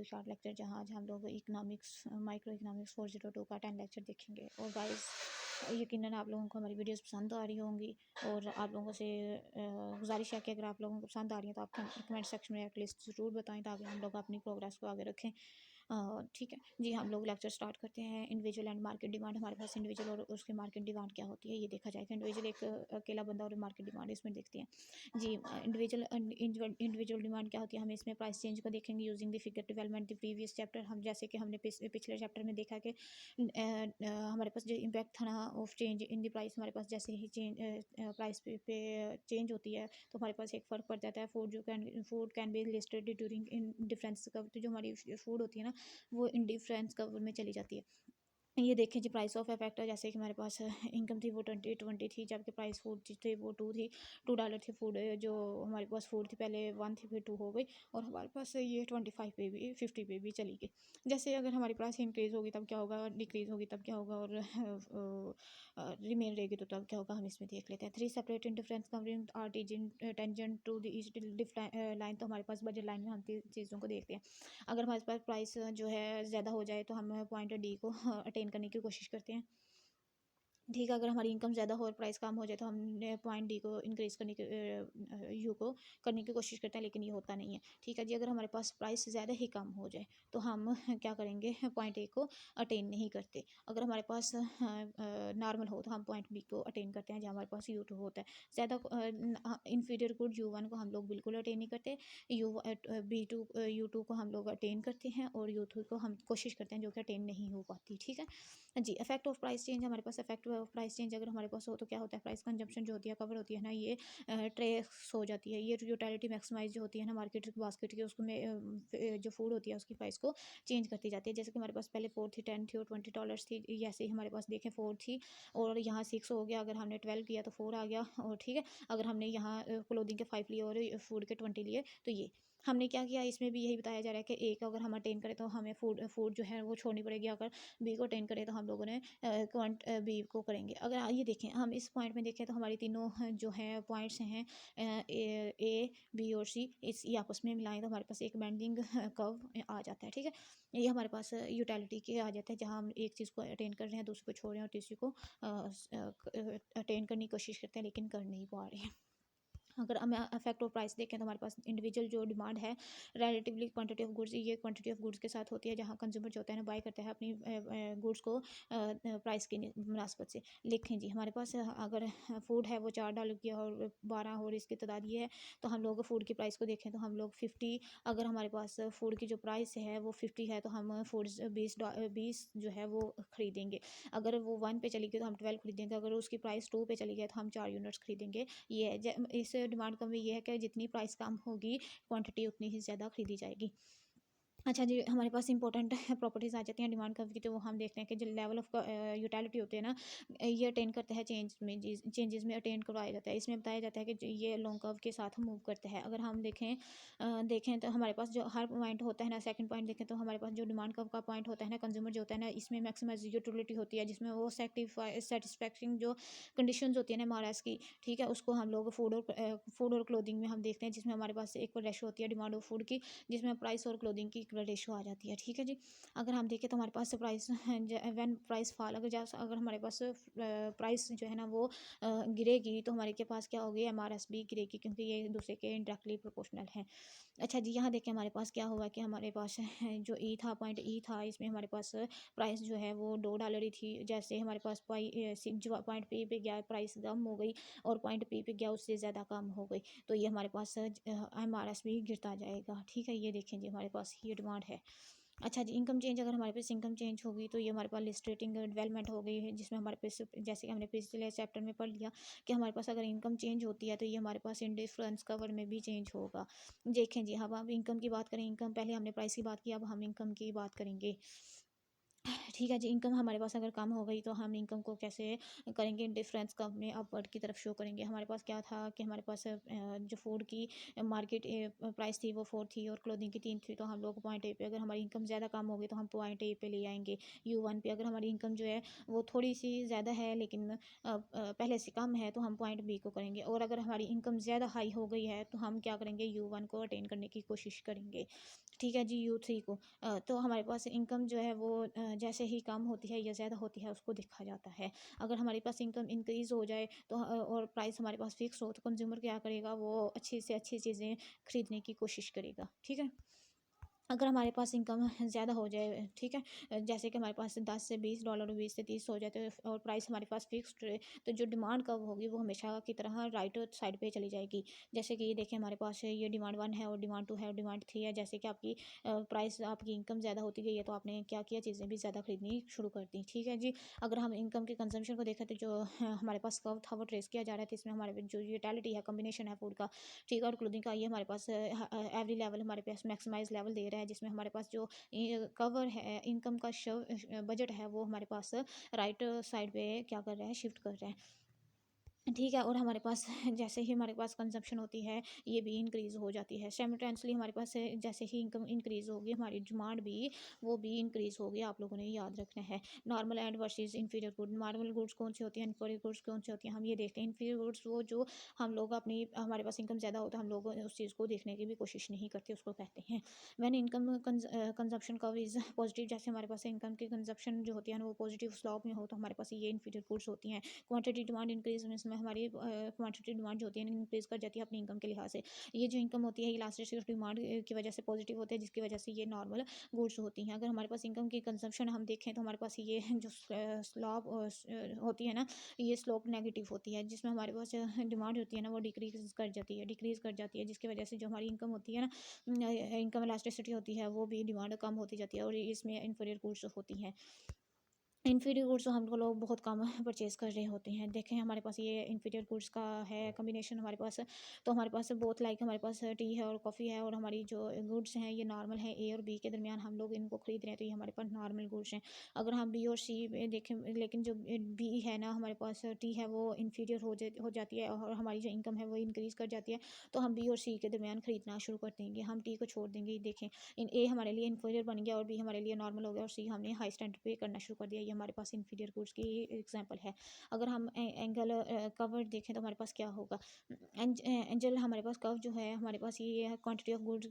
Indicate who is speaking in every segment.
Speaker 1: Short lecture, जहाँ आज हम लोग इकोनॉमिक्स माइक्रो इकोनॉमिक्स 402 का 10 लेक्चर देखेंगे। और गाइस यकीनन आप लोगों को हमारी वीडियोस पसंद आ रही होंगी, और आप लोगों से गुजारिश है कि अगर आप लोगों को पसंद आ रही है तो आप कमेंट सेक्शन में एटलीस्ट ज़रूर बताएं, ताकि हम लोग अपनी प्रोग्रेस को आगे रखें। ठीक है जी, हम लोग लेक्चर स्टार्ट करते हैं। Individual and market demand. हमारे पास इंडिविजुअल और उसकी मार्केट डिमांड क्या होती है ये देखा जाएगा। इंडिविजुअल एक अकेला बंदा और मार्केट डिमांड इसमें देखते हैं जी। इंडिविजुअल डिमांड क्या होती है, हम इसमें प्राइस चेंज को देखेंगे using the figure development the previous chapter. हम जैसे कि हमने पिछले चैप्टर में देखा कि हमारे पास जो इम्पैक्ट था ना of change in the price, हमारे पास जैसे ही प्राइस पे चेंज होती है तो हमारे पास एक फ़र्क पड़ जाता है। Food can be listed during in difference curve. तो जो हमारी फूड होती है ना वो इन डिफरेंस कर्व में चली जाती है। ये देखें जी, प्राइस ऑफ इफेक्ट। जैसे कि हमारे पास इनकम थी वो 20 थी, जबकि प्राइस फूड थी वो 2 थी, $2 थी फूड। जो हमारे पास फूड थी पहले 1 थी, फिर 2 हो गई, और हमारे पास ये 25 पे भी 50 पे भी चली गई। जैसे अगर हमारी प्राइस इंक्रीज़ होगी तब क्या होगा, डिक्रीज़ होगी तब क्या होगा, और रिमेन रहेगी तो तब क्या होगा, हम इसमें देख लेते हैं। 3 separate difference covering are tangent to the each line. तो हमारे पास बजट लाइन में हम चीज़ों को देखते हैं। अगर हमारे पास प्राइस जो है ज़्यादा हो जाए तो हम पॉइंट डी को अटेन करने की कोशिश करते हैं। ठीक है, अगर हमारी इनकम ज़्यादा हो और प्राइस कम हो जाए तो हमने पॉइंट डी को इंक्रीज़ करने की यू को करने की कोशिश करते हैं, लेकिन ये होता नहीं है। ठीक है जी, अगर हमारे पास प्राइस ज़्यादा ही कम हो जाए तो हम क्या करेंगे, पॉइंट ए को अटेन नहीं करते। अगर हमारे पास नॉर्मल हो तो हम पॉइंट बी को अटेन करते हैं, जहाँ हमारे पास यू टू होता है। ज़्यादा इंफीरियर गुड यू वन को हम लोग बिल्कुल अटेन नहीं करते। यू टू को हम लोग अटेन करते हैं, और यू थ्री को हम कोशिश करते हैं, जो कि अटेन नहीं हो पाती। ठीक है जी। Effect of price change. हमारे पास इफेक्ट ऑफ प्राइस चेंज अगर हमारे पास हो तो क्या होता है, प्राइस कंजम्पशन जो होती है कवर होती है ना, ये ट्रेस हो जाती है। ये यूटिलिटी मैक्सिमाइज जो होती है ना मार्केट बास्केट की, उसको में जो फूड होती है उसकी प्राइस को चेंज करती जाती है। जैसे कि हमारे पास पहले 4 थी, 10 थी और $20 थी। ऐसे ही हमारे पास देखें 4 थी और यहाँ 6 हो गया। अगर हमने 12 किया तो 4 आ गया, और ठीक है अगर हमने यहाँ क्लोथिंग के 5 लिए और फूड के 20 लिए तो ये हमने क्या किया। इसमें भी यही बताया जा रहा है कि एक अगर हम अटेन करें तो हमें फूड जो है वो छोड़नी पड़ेगी। अगर बी को अटेन करें तो हम लोगों ने क्वांट बी को करेंगे। अगर ये देखें हम इस पॉइंट में देखें तो हमारी तीनों जो है पॉइंट्स हैं ए बी और सी, इस ये आपस में मिलाएं तो हमारे पास एक बेंडिंग कर्व आ जाता है। ठीक है, ये हमारे पास यूटिलिटी के आ जाता है, जहाँ हम एक चीज़ को अटेन कर रहे हैं, दूसरे को छोड़ रहे हैं और तीसरी को अटेन करने की कोशिश करते हैं लेकिन कर नहीं पा रहे हैं। अगर हम इफेक्ट ऑफ प्राइस देखें तो हमारे पास इंडिविजुअल जो डिमांड है रिलेटिवली क्वांटिटी ऑफ गुड्स, ये क्वांटिटी ऑफ गुड्स के साथ होती है, जहाँ कंज्यूमर जो होता है ना बाय करता है अपनी गुड्स को प्राइस की मुनासबत से। लिखें जी, हमारे पास अगर फूड है वो $4 की और 12 और इसकी तादाद ये है, तो हम लोग फूड की प्राइस को देखें तो हम लोग 50, अगर हमारे पास फूड की जो प्राइस है वो 50 है तो हम फूड 20 जो है वो ख़रीदेंगे। अगर वो 1 पे चली गई तो हम 12 खरीदेंगे। अगर उसकी प्राइस 2 पे चली गई तो हम 4 यूनिट्स खरीदेंगे। ये है इस डिमांड का भी ये है कि जितनी प्राइस कम होगी क्वांटिटी उतनी ही ज़्यादा खरीदी जाएगी। अच्छा जी, हमारे पास इंपॉर्टेंट प्रॉपर्टीज़ आ जाती हैं डिमांड कर्व की, तो वो हम देखते हैं कि जो लेवल ऑफ यूटिलिटी होते हैं ना, ये अटेन करते हैं चेंजेस में अटेन करवाया जाता है। इसमें बताया जाता है कि ये लॉन्ग कर्व के साथ मूव करते हैं। अगर हम देखें तो हमारे पास जो हर पॉइंट होता है ना, सेकंड पॉइंट देखें तो हमारे पास जो डिमांड कर्व का पॉइंट होता है ना, कंज्यूमर जो होता है ना, इसमें मैक्सिमाइज यूटिलिटी होती है, जिसमें वो सेटिस्फैक्शन जो कंडीशन होती है ना महाराज की, ठीक है, उसको हम लोग फूड और क्लोथिंग में हम देखते हैं, जिसमें हमारे पास एक रेशो होती है डिमांड ऑफ फूड की, जिसमें प्राइस और क्लोथिंग की रेशो आ जाती है। ठीक है जी, अगर हम देखें तो हमारे पास प्राइस व्हेन प्राइस फॉल, अगर हमारे पास प्राइस जो है ना वो गिरेगी तो हमारे के पास क्या होगी, MRSB गिरेगी, क्योंकि ये एक दूसरे के डायरेक्टली प्रोपोर्शनल है। अच्छा जी, यहाँ देखें हमारे पास क्या हुआ कि हमारे पास जो ई था, पॉइंट ई था, इसमें हमारे पास प्राइस जो है वो $2 ही थी। जैसे हमारे पास पॉइंट पी पे गया प्राइस कम हो गई और पॉइंट पी पे गया उससे ज़्यादा कम हो गई, तो ये हमारे पास MRSB गिरता जाएगा। ठीक है, ये देखें जी हमारे पास ये डिमांड है। अच्छा जी, इनकम चेंज। अगर हमारे पास इनकम चेंज होगी तो ये हमारे पास लिस्टेटिंग डेवलपमेंट हो गई है, जिसमें हमारे पास जैसे कि हमने पिछले चैप्टर में पढ़ लिया कि हमारे पास अगर इनकम चेंज होती है तो ये हमारे पास इंडिफरेंस कवर में भी चेंज होगा। देखें जी, अब इनकम की बात करें, इनकम पहले हमने प्राइस की बात की, अब हम इनकम की बात करेंगे। ठीक है जी, इनकम हमारे पास अगर कम हो गई तो हम इनकम को कैसे करेंगे, डिफरेंस कब में अपवर्ड की तरफ शो करेंगे। हमारे पास क्या था कि हमारे पास जो फूड की मार्केट प्राइस थी वो 4 थी और क्लोथिंग की 3 थी, तो हम लोग पॉइंट ए पे अगर हमारी इनकम ज़्यादा कम होगी तो हम पॉइंट ए पे ले आएंगे U1 पे। अगर हमारी इनकम जो है वो थोड़ी सी ज़्यादा है लेकिन पहले से कम है तो हम पॉइंट बी को करेंगे। और अगर हमारी इनकम ज़्यादा हाई हो गई है तो हम क्या करेंगे, U1 को अटेन करने की कोशिश करेंगे। ठीक है जी, U3 को। तो हमारे पास इनकम जो है वो जैसे ही कम होती है या ज़्यादा होती है उसको देखा जाता है। अगर हमारे पास इनकम इंक्रीज़ हो जाए तो और प्राइस हमारे पास फिक्स हो तो कंज्यूमर क्या करेगा, वो अच्छी से अच्छी चीज़ें खरीदने की कोशिश करेगा। ठीक है। अगर हमारे पास इनकम ज़्यादा हो जाए, ठीक है, जैसे कि हमारे पास $10 से $20 20 से 30 हो जाए तो और प्राइस हमारे पास फिक्स्ड रहे, तो जो डिमांड कब होगी वो हमेशा की तरह राइट साइड पे चली जाएगी। जैसे कि ये देखिए हमारे पास ये डिमांड 1 है और डिमांड 2 है और डिमांड 3 है। जैसे कि आपकी प्राइस आपकी इनकम ज़्यादा होती गई है तो आपने क्या किया, चीज़ें भी ज़्यादा खरीदनी शुरू कर दी। ठीक है जी। अगर हम इनकम के कंजम्पशन को देखें तो जो हमारे पास कर्व था वो ट्रेस किया जा रहा था, इसमें हमारे जो यूटिलिटी है, कम्बिनेशन है फूड का, ठीक है, और क्लोथिंग का, ये हमारे पास एवरी लेवल हमारे पास मैक्सिमाइज लेवल दे रहा है, जिसमें हमारे पास जो कवर है इनकम का बजट है वो हमारे पास राइट साइड पे क्या कर रहा है, शिफ्ट कर रहा है। ठीक है, और हमारे पास जैसे ही हमारे पास कंजप्शन होती है ये भी इंक्रीज़ हो जाती है साइमल्टेनियसली। हमारे पास जैसे ही इनकम इंक्रीज़ होगी हमारी डिमांड भी वो भी इंक्रीज़ होगी। आप लोगों ने याद रखना है। Normal and versus inferior good. Normal goods कौन सी होती हैं, इन्फीरियर गुड्स कौन सी होती हैं, हम ये देखते हैं। इन्फीरियर गुड्स वो जो हम लोग अपनी हमारे पास इनकम ज़्यादा हो तो हम लोग उस चीज़ को देखने की भी कोशिश नहीं करते, उसको कहते हैं when income consumption curve is positive. जैसे हमारे पास इनकम की कंजप्शन जो होती है ना वो पॉजिटिव स्लॉप में हो तो हमारे पास ये इन्फीरियर गुड्स होती हैं। क्वांटिटी डिमांड इंक्रीज में हमारी क्वांटिटी डिमांड जो होती है इंक्रीज कर जाती है अपनी इनकम के लिहाज से। ये जो इनकम होती है इलास्टिसिटी डिमांड की वजह से पॉजिटिव होती है, जिसकी वजह से ये नॉर्मल गुड्स होती हैं। अगर हमारे पास इनकम की कंजम्पशन हम देखें तो हमारे पास ये जो स्लॉप होती है ना, ये स्लोप नेगेटिव होती है, जिसमें हमारे पास डिमांड होती है ना वो डिक्रीज कर जाती है, जिसकी वजह से जो हमारी इनकम होती है ना, इनकम इलास्टिसिटी होती है वो भी डिमांड कम होती जाती है और इसमें इन्फीरियर गुड्स होती हैं। इन्फीरियर गुड्स तो हम लोग बहुत कम परचेज़ कर रहे होते हैं। देखें हमारे पास ये इन्फीरियर गुड्स का है कॉम्बिनेशन हमारे पास। तो हमारे पास बहुत लाइक हमारे पास टी है और कॉफ़ी है और हमारी जो गुड्स हैं ये नॉर्मल है, ए और बी के दरमियान हम लोग इनको खरीद रहे हैं तो ये हमारे पास नॉर्मल गुड्स हैं। अगर हम बी और सी में देखें, लेकिन जो बी है ना हमारे पास टी है वो इन्फीरियर हो जाती है और हमारी जो इनकम है वो इंक्रीज़ कर जाती है, तो हम बी और सी के दरमियान खरीदना शुरू कर देंगे, हम टी को छोड़ देंगे। देखें इन ए हमारे लिए इन्फीरियर बन गया और बी हमारे लिए नॉर्मल हो गया और सी हमने हाई स्टैंडर्ड पे करना शुरू कर दिया। ये हमारे पास इन्फीरियर गुड्स की एग्जांपल है। अगर हम एंगल कवर देखें तो हमारे पास क्या होगा, एंजल हमारे पास कर्व जो है हमारे पास ये क्वांटिटी ऑफ गुड्स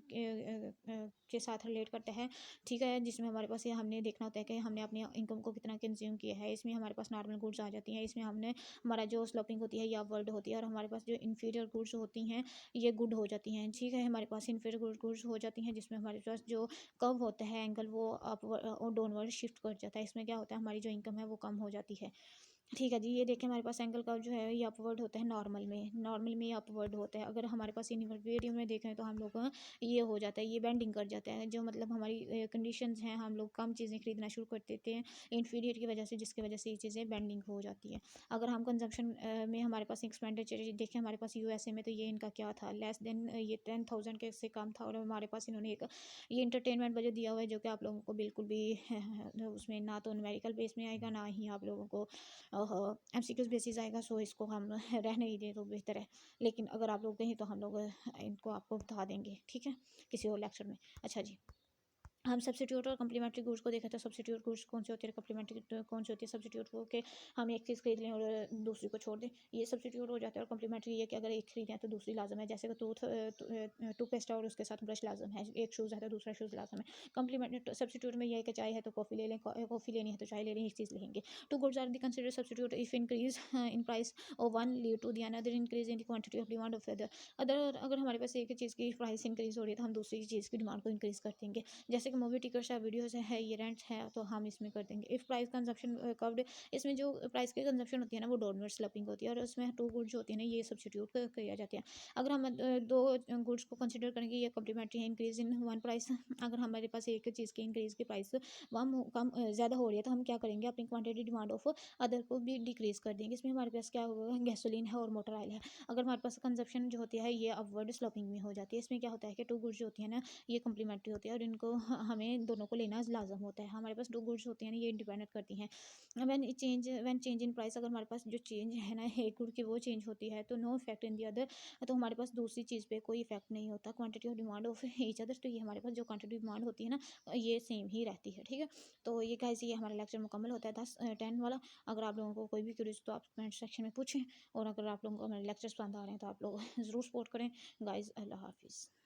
Speaker 1: के साथ रिलेट करता है। ठीक है, जिसमें हमारे पास ये हमने देखना होता है कि हमने अपनी इनकम को कितना कंज्यूम किया है। इसमें हमारे पास नॉर्मल गुड्स आ जाती हैं, इसमें हमने हमारा जो स्लोपिंग होती है या वर्ल्ड होती है और हमारे पास जो इन्फीरियर गुड्स होती हैं ये गुड हो जाती हैं। ठीक है, हमारे पास इन्फीरियर गुड्स हो जाती हैं जिसमें हमारे पास जो कर्व होता है एंगल वो अप और डाउनवर्ड शिफ्ट कर जाता है। इसमें क्या होता है, हमारी जो इनकम है वो कम हो जाती है। ठीक है जी, ये देखिए हमारे पास एंगल कर्व जो है ये अपवर्ड होता है नॉर्मल में ये अपवर्ड होता है। अगर हमारे पास इन्वर्टेड में देखें तो हम लोग ये हो जाता है, ये बेंडिंग कर जाता है, जो मतलब हमारी कंडीशंस हैं हम लोग कम चीज़ें खरीदना शुरू कर देते हैं इन्फीरियर की वजह से, जिसकी वजह से ये चीज़ें बेंडिंग हो जाती है। अगर हम कंजम्पशन में हमारे पास एक्सपेंडिचर देखें, हमारे पास यूएसए में तो ये इनका क्या था, लेस देन ये 10,000 के से कम था और हमारे पास इन्होंने एक ये इंटरटेनमेंट बजट दिया हुआ है जो कि आप लोगों को बिल्कुल भी उसमें ना तो न्यूमेरिकल बेस में आएगा ना ही आप लोगों को एमसीक्यूज बेसिस आएगा। सो इसको हम रहने ही दें तो बेहतर है, लेकिन अगर आप लोग कहें तो हम लोग इनको आपको बता देंगे, ठीक है, किसी और लेक्चर में। अच्छा जी, हम सब्सिट्यूट और कम्प्लीमेंट्री गुड्स को देखा तो सब्सिट्यूट गुड्स कौन से होते हैं, कम्प्लीमेंट्री कौन से होती है। सब्सिट्यूट वो कि हम एक चीज़ खरीद लें और दूसरी को छोड़ दें, ये सब्सिट्यूट हो जाता है। और कम्प्लीमेंट्री ये कि अगर एक खरीदें तो दूसरी लाजम है, जैसे कि टूथपेस्ट है और उसके साथ ब्रश लाजम है, एक शूज़ है तो दूसरा शूज़ लाजम है। कम्प्लीमेंट सब्सिट्यूट में यह है कि चाय है तो कॉफ़ी ले लें, कॉफ़ी लेनी है तो चाय ले लें, एक चीज़ लेंगे। Two goods are the consider substitute if increase in price और one lead to the another increase in the quantity of demand of other अगर हमारे पास एक चीज़ की प्राइस इंक्रीज हो रही है तो हम दूसरी चीज़ की डिमांड को इंक्रीज कर देंगे। जैसे कि मूवी टिकट्स है, वीडियोस है, ये रेंट्स है तो हम इसमें कर देंगे। इफ़ प्राइस कंजप्शन कव्ड, इसमें जो प्राइस की कंजप्शन होती है ना वो डाउनवर्ड स्लैपिंग होती है और उसमें टू गुड्स जो होती है ना ये सब्सिट्यूट किया जाते हैं। अगर हम दो गुड्स को कंसिडर करेंगे ये कम्प्लीमेंट्री है, इंक्रीज इन वन प्राइस। अगर हमारे पास एक चीज़ की इंक्रीज की प्राइस कम ज़्यादा हो रही है तो हम क्या करेंगे, अपनी क्वांटिटी डिमांड ऑफ अदर को भी डिक्रीज कर देंगे। इसमें हमारे पास क्या होगा, गैसोलीन है और मोटर ऑयल है। अगर हमारे पास कंजप्शन जो होती है ये अपवर्ड स्लोपिंग में हो जाती है। इसमें क्या होता है कि टू गुड्स जो होती है ना ये कम्प्लीमेंट्री होती है और इनको हमें दोनों को लेना लाजम होता है। हमारे पास 2 गुड्स होती हैं ना, ये डिपेंड करती हैं। व्हेन चेंज इन प्राइस, अगर हमारे पास जो चेंज है ना एक गुड की वो चेंज होती है तो no effect in the other, तो हमारे पास दूसरी चीज़ पे कोई इफेक्ट नहीं होता। Quantity of demand of each other, तो ये हमारे पास जो क्वांटिटी डिमांड होती है ना ये सेम ही रहती है, ठीक है। तो ये गाइस ये हमारा लेक्चर मुकम्मल होता है 10-10 वाला। अगर आप लोगों को कोई भी क्यूरीज तो आप कमेंट सेक्शन में पूछें, और अगर आप लोगों को हमारे लेक्चर्स पसंद आ रहे हैं तो आप लोग ज़रूर सपोर्ट करें गाइस। अल्लाह हाफिज़।